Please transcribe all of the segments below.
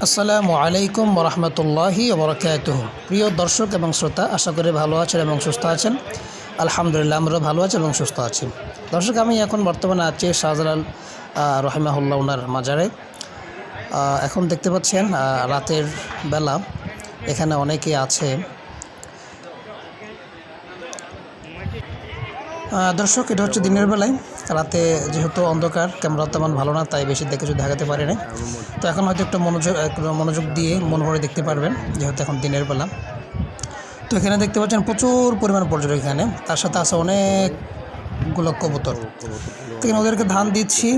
আসসালামু আলাইকুম ওরহমতুল্লাহি ওবরাকাতুহু। প্রিয় দর্শক এবং শ্রোতা, আশা করি ভালো আছেন এবং সুস্থ আছেন। আলহামদুলিল্লাহ, আমরা ভালো আছি এবং সুস্থ আছি। দর্শক, আমি এখন বর্তমানে আছি শাহজালাল রহিমাহুল্লাহ ওনার মাজারে। এখন দেখতে পাচ্ছেন রাতের বেলা, এখানে অনেকে আছে। দর্শক, এটা হচ্ছে দিনের বেলায়। রাতে যেহেতু অন্ধকার, ক্যামেরা তেমন ভালো না, তাই বেশি কিছু দেখাতে পারি না। তো এখন হয়তো একটু মনোযোগ দিয়ে মন ভরে দেখতে পারবেন, যেহেতু এখন দিনের বেলা। তো এখানে দেখতে পাচ্ছেন প্রচুর পরিমাণ পর্যটক এখানে, তার সাথে আছে অনেকগুলো কবুতর। তো এখানে ওদেরকে ধান দিচ্ছি,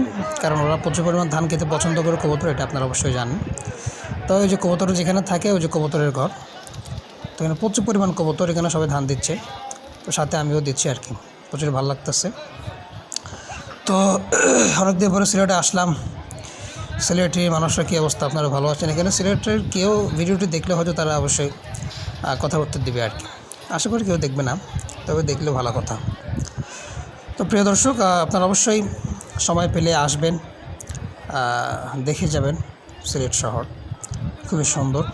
কারণ ওরা প্রচুর পরিমাণ ধান খেতে পছন্দ করে কবুতর, এটা আপনারা অবশ্যই জানেন। তো ওই যে কবুতর যেখানে থাকে, ওই যে কবুতরের ঘর। তো এখানে প্রচুর পরিমাণ কবুতর, এখানে সবাই ধান দিচ্ছে, তো সাথে আমিও দিচ্ছি আর কি। প্রচুর ভালো লাগতেছে। তো অনেকদিন পরে সিলেটে আসলাম। সিলেটের মানুষরা কী অবস্থা, আপনারা ভালো আছেন? এখানে সিলেটের কেউ ভিডিওটি দেখলে হয়তো তারা অবশ্যই কথাবার্তা দেবে আর কি। আশা করি কেউ দেখবে না, তবে দেখলেও ভালো কথা। তো প্রিয় দর্শক, আপনারা অবশ্যই সময় পেলে আসবেন, দেখে যাবেন। সিলেট শহর খুবই সুন্দর।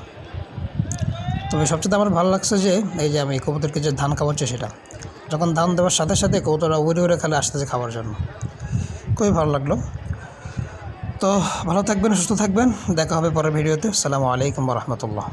তবে সবচেয়ে আমার ভালো লাগছে যে এই যে আমি কবুতরকে যে ধান খাওয়াচ্ছি, সেটা যখন ধান দেওয়ার সাথে সাথে কবুতররা উড়ে উড়ে খালি আসতেছে খাওয়ার জন্য, খুবই ভালো লাগলো। তো ভালো থাকবেন, সুস্থ থাকবেন, দেখা হবে পরের ভিডিওতে। আসসালামু আলাইকুম ওয়া রাহমাতুল্লাহ।